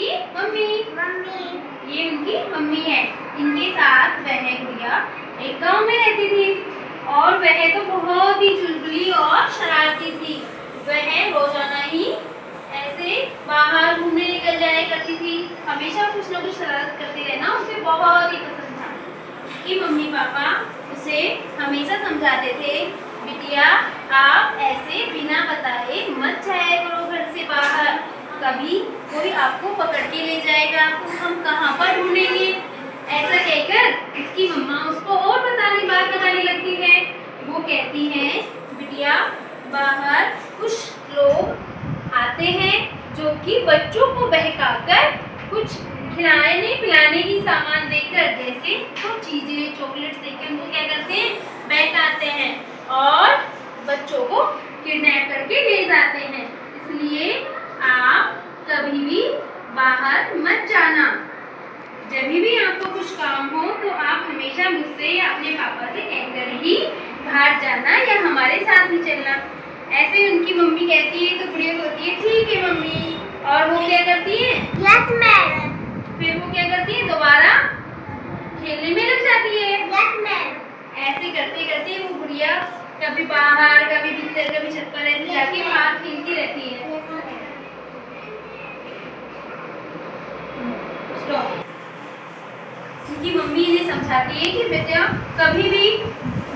इनकी मम्मी ये उनकी मम्मी है। इनके साथ वह गुड़िया एक गांव में रहती थी और वह तो बहुत ही चुलबुली और शरारती थी। वह रोजाना ही ऐसे बाहर घूमने निकल जाया करती थी। हमेशा कुछ न कुछ शरारत करती रहना उसे बहुत ही पसंद था। उसकी मम्मी पापा उसे हमेशा समझाते थे, बिटिया आप ऐसे बिना बताए मत जाया करो घर से बाहर, कभी कोई आपको पकड़ के ले जाएगा तो हम कहाँ पर ढूंढेंगे। ऐसा कहकर उसकी मम्मा उसको और बात बताने लगती है। वो कहती है, बिटिया बाहर कुछ लोग आते हैं जो कि बच्चों को बहकाकर कुछ खिलाने पिलाने की सामान देकर, जैसे तो चीजें चॉकलेट्स देकर उनको क्या करते हैं, बहकाते हैं और बच्चों को किडनैप करके ले जाते हैं। इसलिए आप कभी भी बाहर मत जाना। जब भी आपको कुछ काम हो तो आप हमेशा मुझसे या अपने पापा से कहकर ही बाहर जाना या हमारे साथ ही चलना। ऐसे उनकी मम्मी कहती है तो गुड़िया बोलती है ठीक है मम्मी, और वो क्या करती है, यस मैम। फिर वो क्या करती है, दोबारा खेलने में लग जाती है। Yes ma'am. ऐसे करते करते वो गुड़िया कभी बाहर कभी भीतर कभी छत पर ऐसे जाके बाहर खेलती रहती है। उनकी मम्मी इन्हें समझाती है कि बेटा कभी भी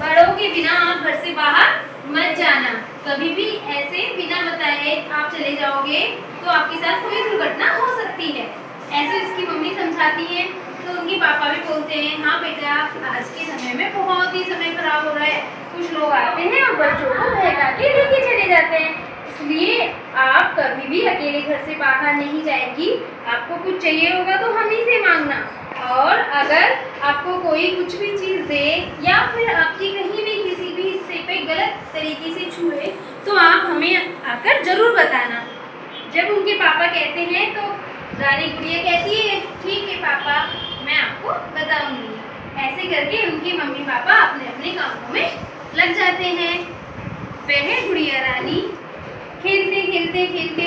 बड़ों के बिना आप घर से बाहर मत जाना। कभी भी ऐसे बिना बताए आप चले जाओगे तो आपके साथ कोई दुर्घटना हो सकती है। ऐसे उसकी मम्मी समझाती है तो उनके पापा भी बोलते हैं, हाँ बेटा आज के समय में बहुत ही समय खराब हो रहा है, कुछ लोग आते हैं और बच्चों को बहका के लेके चले जाते हैं, इसलिए आप कभी भी अकेले घर से बाहर नहीं जाएगी। आपको कुछ चाहिए होगा तो हम ही से मांगना, और अगर आपको कोई कुछ भी चीज़ दे या फिर आपकी कहीं भी किसी भी हिस्से पे गलत तरीके से छुए तो आप हमें आकर जरूर बताना। जब उनके पापा कहते हैं तो रानी गुड़िया कहती है ठीक है पापा, मैं आपको बताऊंगी। ऐसे करके उनके मम्मी पापा अपने अपने कामों में लग जाते हैं। वह गुड़िया रानी खेलते खेलते खेलते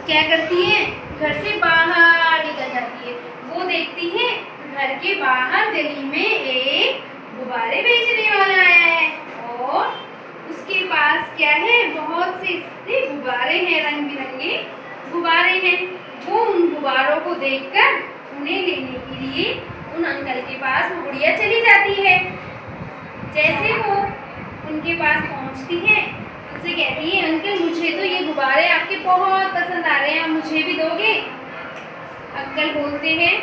क्या करती है, घर से बाहर निकल जाती है। वो देखती है घर के बाहर गली में एक गुब्बारे बेचने वाला आया है और उसके पास क्या है, बहुत से गुब्बारे हैं, रंग बिरंगे गुब्बारे हैं। वो उन गुब्बारों को देखकर उन्हें लेने के लिए उन अंकल के पास वो गुड़िया चली जाती है। जैसे वो उनके पास पहुंचती है उसे कहती है, अंकल मुझे तो ये गुब्बारे आपके बहुत पसंद आ रहे हैं, मुझे भी दोगे। अंकल बोलते हैं,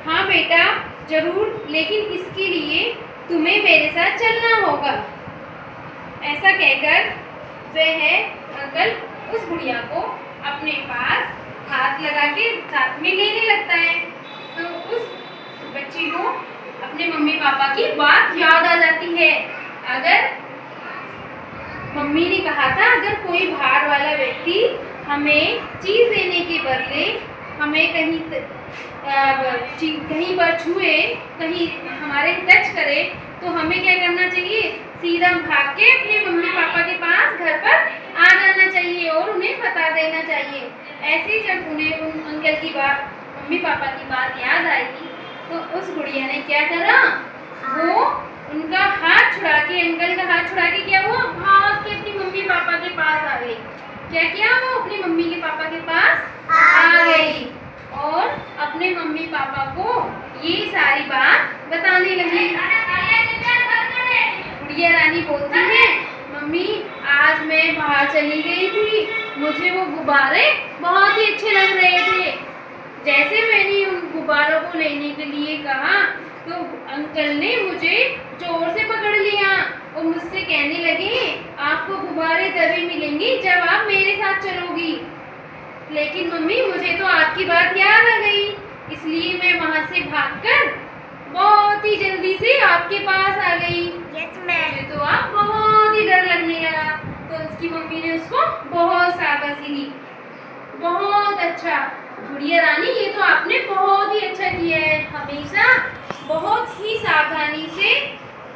हाँ बेटा जरूर, लेकिन इसके लिए तुम्हें मेरे साथ चलना होगा। ऐसा कहकर वह अंकल उस गुड़िया को अपने पास हाथ लगा के साथ में लेने लगता है। तो उस बच्ची को अपने मम्मी पापा की बात याद आ जाती है। अगर मम्मी ने कहा था अगर कोई बाहर वाला व्यक्ति हमें चीज़ देने के बदले हमें कहीं पर छुए, कहीं हमारे टच करे तो हमें क्या करना चाहिए, सीधा भाग के अपने मम्मी पापा के पास घर पर आ जाना चाहिए और उन्हें बता देना चाहिए। ऐसे जब उन्हें उन अंकल की बात, मम्मी पापा की बात याद आई तो उस गुड़िया ने क्या करा, वो उनका हाथ छुड़ा के, अंकल का हाथ छुड़ा के क्या हुआ, भाग के अपनी मम्मी पापा के पास आ गई। क्या किया, वो अपनी मम्मी के पापा के पास आ गई और अपने मम्मी पापा को ये सारी बात बताने लगी। गुड़िया रानी बोलती है, मम्मी आज मैं बाहर चली गई थी, मुझे वो गुब्बारे बहुत ही अच्छे लग रहे थे। जैसे मैंने उन गुब्बारों को लेने के लिए कहा तो अंकल ने मुझे जोर से पकड़ लिया और मुझसे कहने लगे, आपको गुब्बारे तभी मिलेंगे जब आप मेरे साथ चलोगी। लेकिन मम्मी मुझे तो आपकी बात याद आ गई, इसलिए मैं वहाँ से भागकर बहुत ही जल्दी से आपके पास आ गई। Yes ma'am. मुझे तो आप बहुत ही डर लगने लगा। तो उसकी मम्मी ने उसको बहुत शाबाशी दी, बहुत अच्छा गुड़िया रानी, ये तो आपने बहुत ही अच्छा किया है। हमेशा बहुत ही सावधानी से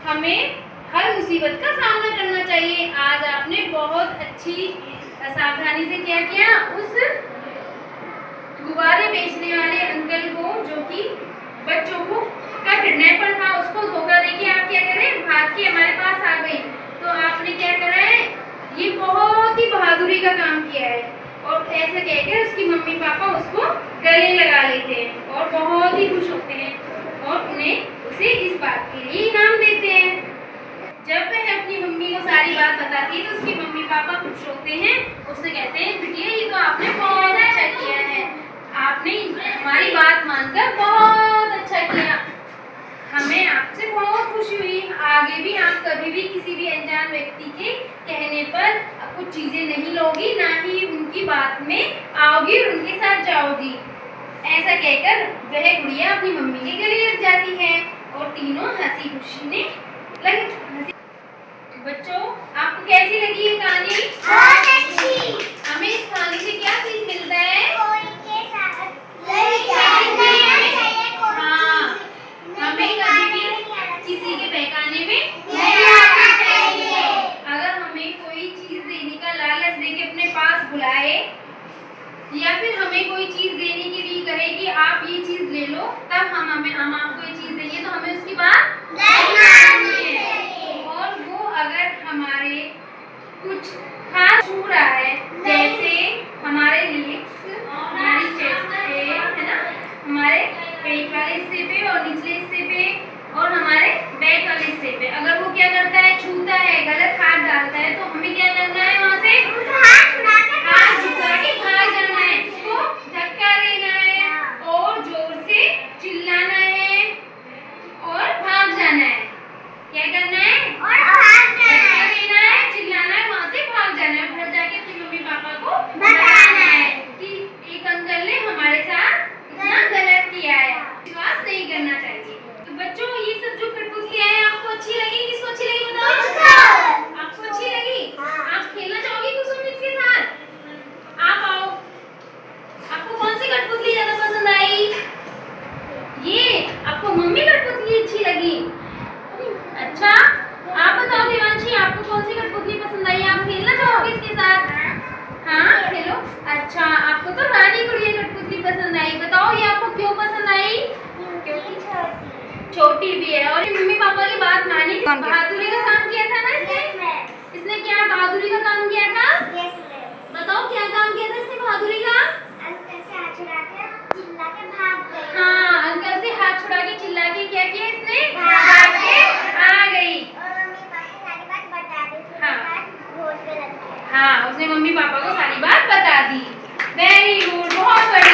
हमें हर मुसीबत का सामना करना चाहिए। आज आपने बहुत अच्छी सावधानी से क्या किया, उस गुब्बारे किडनैपर था उसको धोखा देके आप क्या करें, भाग के हमारे पास आ गई। तो आपने क्या करा है, ये बहुत ही बहादुरी का काम किया है। और ऐसा कहकर उसकी मम्मी पापा उसको गले लगा लेते हैं और बहुत ही खुश होते हैं और उन्हें उसे इस बात के लिए इनाम देते हैं। जब वह अपनी मम्मी को सारी बात बताती है तो उसके मम्मी पापा खुश होते हैं, उससे कहते हैं बिटिया ये तो आपने बहुत अच्छा किया है, आपने हमारी बात मानकर बहुत अच्छा किया, हमें आपसे बहुत खुशी हुई। आगे भी आप कभी भी किसी भी अनजान व्यक्ति के कहने पर कुछ चीजें नहीं लोगी, ना ही उनकी बात में आओगी और उनके साथ जाओगी। ऐसा कहकर वह गुड़िया अपनी मम्मी के गले लग जाती है और तीनों हंसी खुशी ने लगे। बच्चों आपको कैसी लगी ये कहानी? बहुत अच्छी। हमें इस कहानी से क्या सीख मिलता है? कोई के साथ हाँ, हमें कभी भी किसी के बहकाने में नहीं आना चाहिए। अगर हमें कोई चीज देने का लालच देके अपने पास बुलाए या फिर हमें कोई चीज देने के लिए कहे कि आप ये चीज ले लो, तब हम आपको ये चीज देंगे तो हमें उसकी बात नहीं माननी चाहिए। और वो अगर हमारे कुछ खास छू रहा है, जैसे हमारे लिप्स, हमारी चेस्ट पे, है ना, हमारे पेट वाले हिस्से पे और निचले हिस्से पे और हमारे बैक वाले हिस्से पे, अगर वो क्या करता है, छूता है, गलत हाथ डालता है, तो हमें क्या करना है, वहाँ से हाथ झुका के भाग जाना है, उसको धक्का देना है और जोर से चिल्लाना है और भाग जाना है। क्या करना है? धक्का देना है, चिल्लाना है, वहाँ से भाग जाना है, घर जाके अपनी मम्मी पापा को बताना है कि एक अंकल ने हमारे साथ इतना गलत किया है। विश्वास नहीं करना चाहिए। तो बच्चों ये सब जो कठपुतलियां हैं आपको अच्छी लगी? किसको अच्छी लगी बताओ? आपको अच्छी लगी? आप खेलना चाहोगे कुसुम इसके साथ? आप आओ। आपको कौन सी कठपुतली ज्यादा पसंद आई? ये आपको मम्मी कठपुतली अच्छी लगी? अच्छा, आप बताओ देवांशी आपको कौन सी कठपुतली पसंद आई? आप खेलना चाहोगे इसके साथ? हाँ खेलो। अच्छा, आपको तो रानी गुड़िया कठपुतली पसंद आई। बताओ ये आपको क्यों पसंद आई? क्योंकि छोटी भी है और ये मम्मी पापा की बात मानी, बहादुरी का काम किया था ना इसने। इसने क्या बहादुरी का काम किया था? बताओ क्या काम किया था इसने बहादुरी का? हाँ, अंकल से हाथ छुड़ा के चिल्ला के क्या किया इसने? भाग के आ गई। हाँ, उसने मम्मी पापा को सारी बात बता दी। वेरी गुड, बहुत बढ़िया।